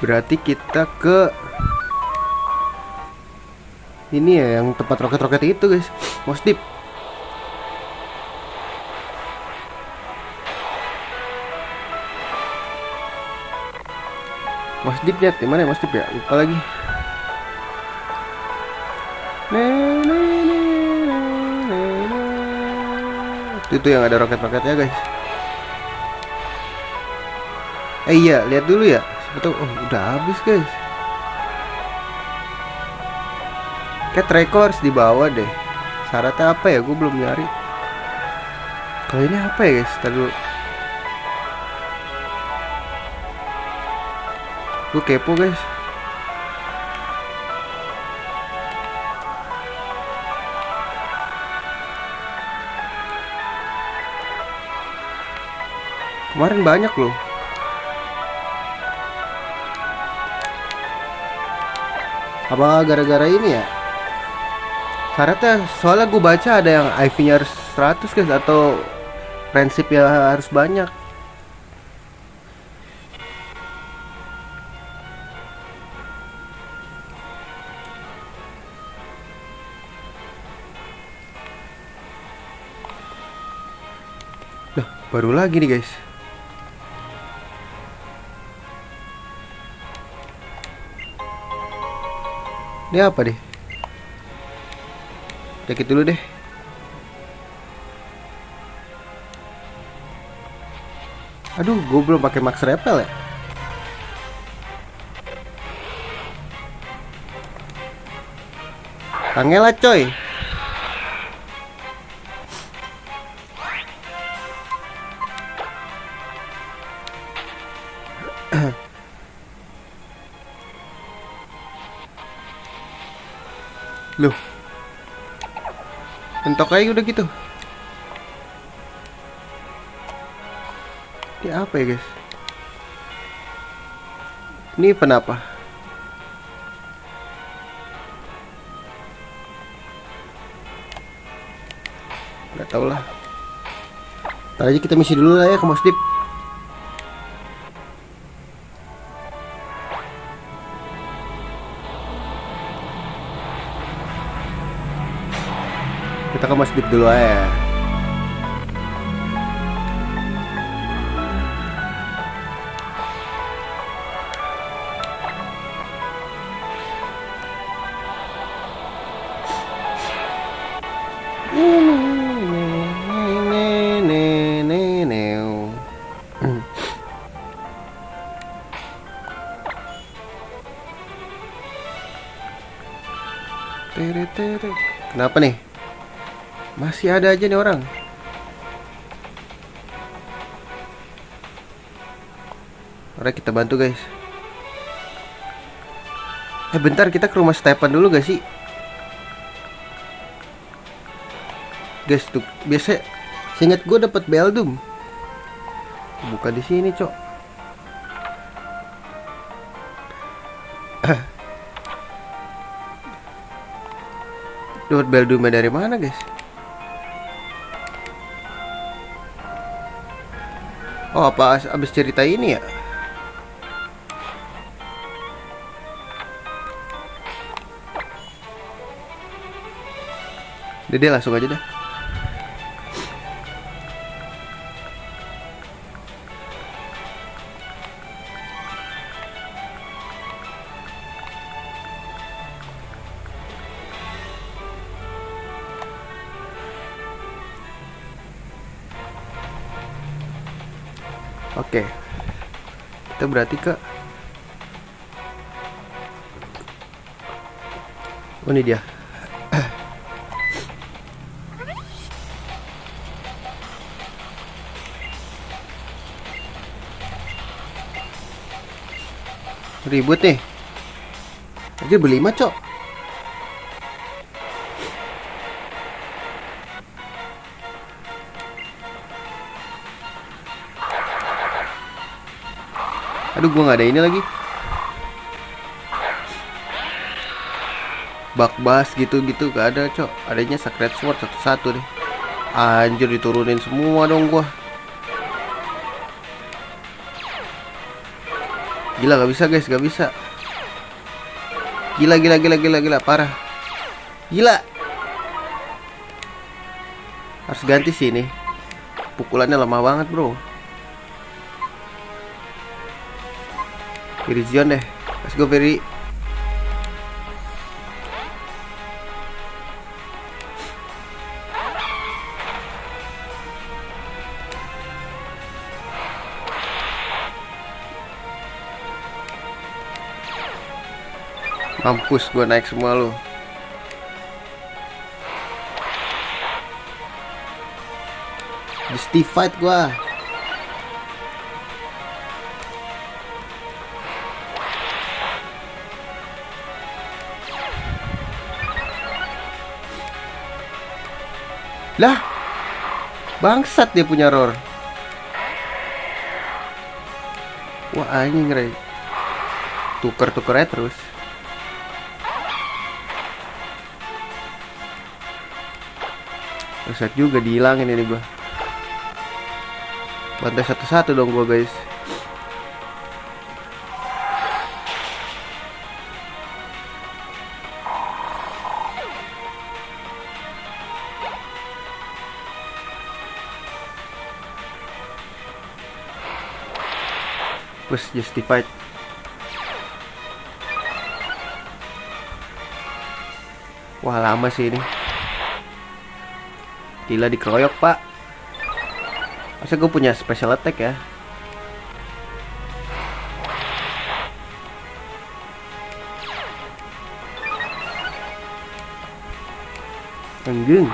Berarti kita ke ini ya, yang tempat roket-roket itu guys. Mos Deep. Mos Deep lihat di mana ya, Mos Deep ya? Lupa lagi. Itu yang ada roket-roketnya guys. Iya, lihat dulu ya. Betul. Oh, udah habis guys. Kayak tracker harus dibawa deh. Syaratnya apa ya? Gue belum nyari. Kalau ini apa ya guys? Tadi dulu. Gue kepo guys. Kemarin banyak loh. Apa gara-gara ini ya? Syaratnya soalnya gue baca ada yang IV-nya harus 100 guys, atau prinsipnya harus banyak. Nah, baru lagi nih guys. Ini apa deh? Cek dulu deh. Aduh, gue belum pakai max repel ya. Tangela coy. Loh, mentok aja udah gitu. Ini apa ya guys? Ini kenapa? Gak tau lah. Ntar aja kita misi dulu lah ya ke Mos Deep. Kita ke Mos Deep dulu aja. Kenapa nih? Masih ada aja nih orang. Mari kita bantu guys. Bentar, kita ke rumah Stefan dulu gak sih? Guys, tuh biasa seingat gue dapat Beldum. Buka di sini, cok. Dapat Beldumnya dari mana, guys? Oh, apa abis cerita ini ya? Dede langsung aja dah. Oke. Kita berarti ke oh, ini dia. Ribut nih. Aja beli 5, cok. Aduh, gua nggak ada ini lagi. Bakbas gitu-gitu gak ada, cok. Adanya Sacred Sword satu-satu deh. Anjir, diturunin semua dong gua. Gila, gak bisa guys, gak bisa. Gila, gila, gila, gila, gila, parah. Gila. Harus ganti sih ini. Pukulannya lemah banget bro. Virizion deh. Let's go Viri. Mampus gue naik semua lu. Justified gua. Lah, bangsat dia punya roar. Wah anjing Ray. Tuker-tuker aja terus. Reset juga dihilangin ini gua. Bantai satu-satu dong gua guys. Push justified. Wah lama sih ini. Gila dikeroyok pak. Masa gue punya special attack ya. Enggeng.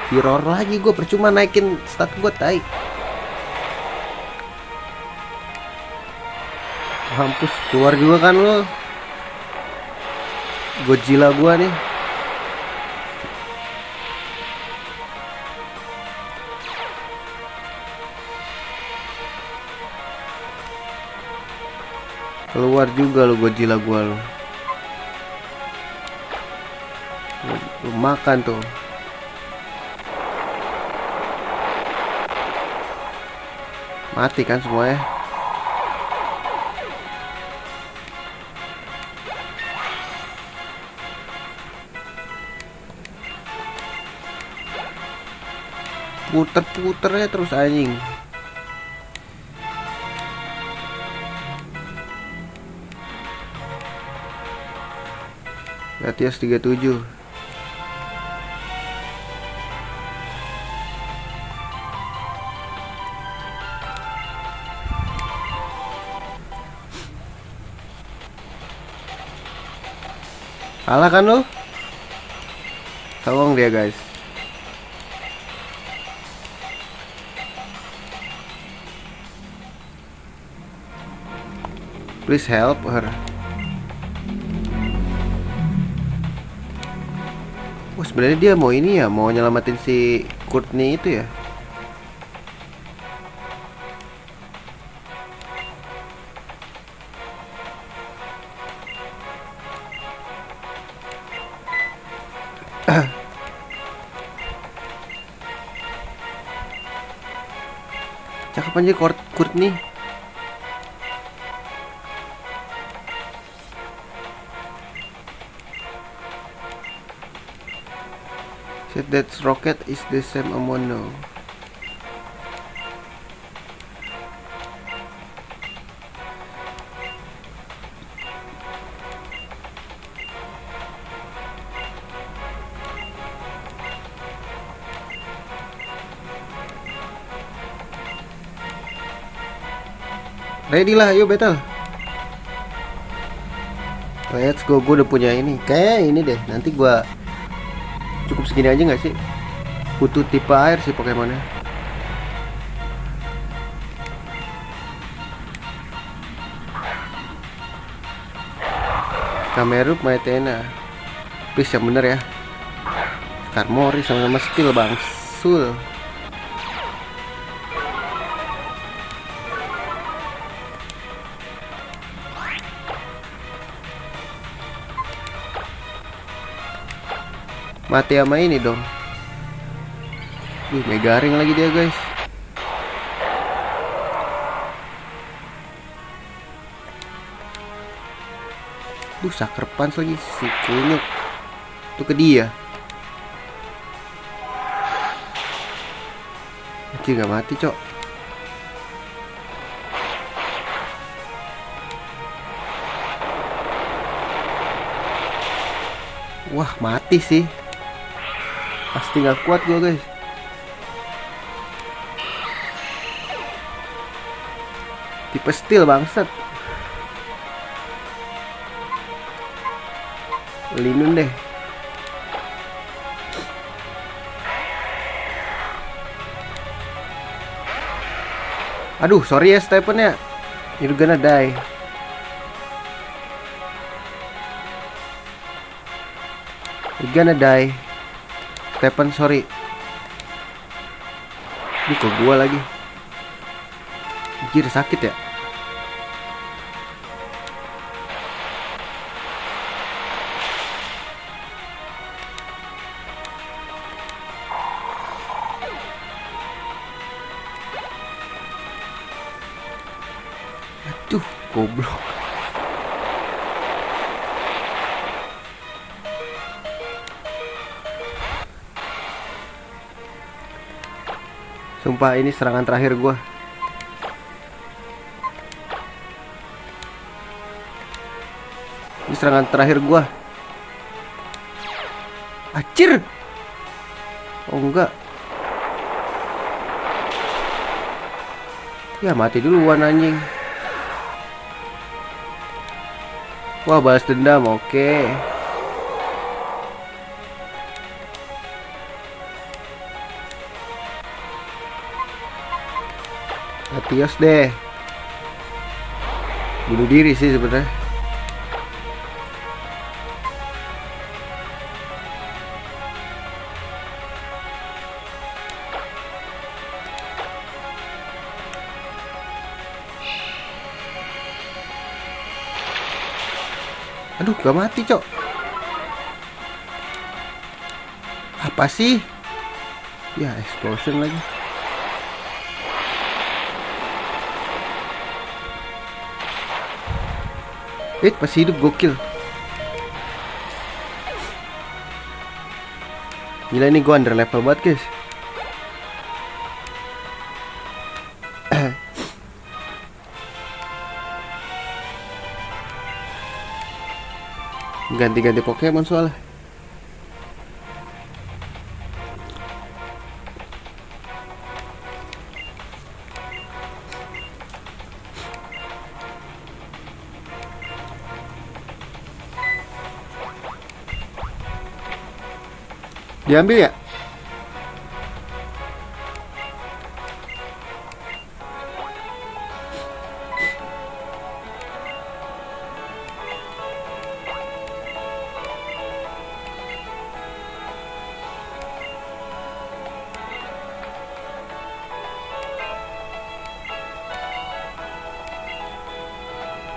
Di-roar lagi gue, percuma naikin stat gue tai. Hampus keluar juga kan lo. Godzilla gua nih. Keluar juga lo Godzilla gua lo. Lu makan tuh. Mati kan semuanya. Puter-puternya terus anjing. Latias 37. Kalah kan lo? Tolong dia guys. Please help her. Oh sebenarnya dia mau ini ya, mau nyelamatin si Courtney itu ya. Cakep aja Courtney. Said that rocket is the same amount now. Ready lah, yuk battle. Let's go, gue udah punya ini. Kayak ini deh, nanti gue cukup segini aja nggak sih? Butuh tipe air sih Pokemonnya. Kamerup Maetena. Please yang bener ya. Karmori sama-sama skill bang Sul. Mati sama ini dong. Megaring lagi dia guys. Duh, Sucker Punch lagi si kunyuk. Tuh ke dia. Anjir, gak mati, cok. Wah, mati sih. Pasti gak kuat gue, guys. Tipe steel bangsat. Linun deh. Aduh, sorry ya Stephen ya. You're gonna die. You're gonna die. Stephen, sorry. Ini kok gua lagi. Anjir, sakit ya. Aduh, goblok. Sumpah ini serangan terakhir gua. Ini serangan terakhir gua. Acir. Oh enggak. Ya mati duluan anjing. Wah, balas dendam, oke. Latios deh. Bunuh diri sih sebenarnya. Aduh, gak mati, cok. Apa sih? Ya, explosion lagi. Masih hidup, gokil. Gila, ini gua under level banget, guys. Ganti-ganti Pokemon soalnya. Diambil ya?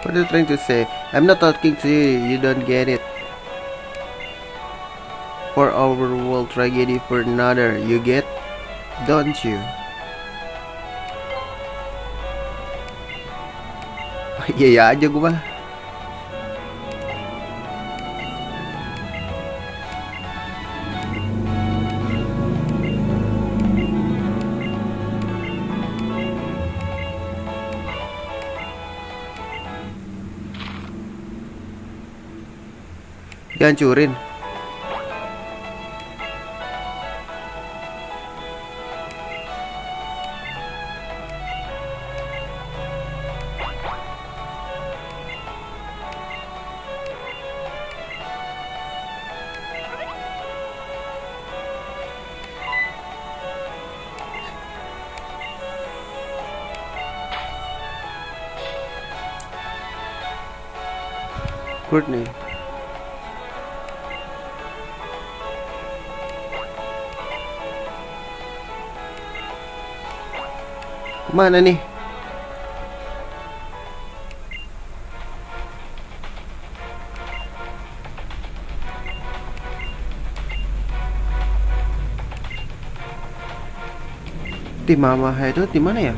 What are you trying to say? I'm not talking to you, you don't get it. For our world, tragedy for another, you get? Don't you? Iya aja gue mah. Dihancurin. Courtney. Mana nih? Tim Mama itu di mana ya?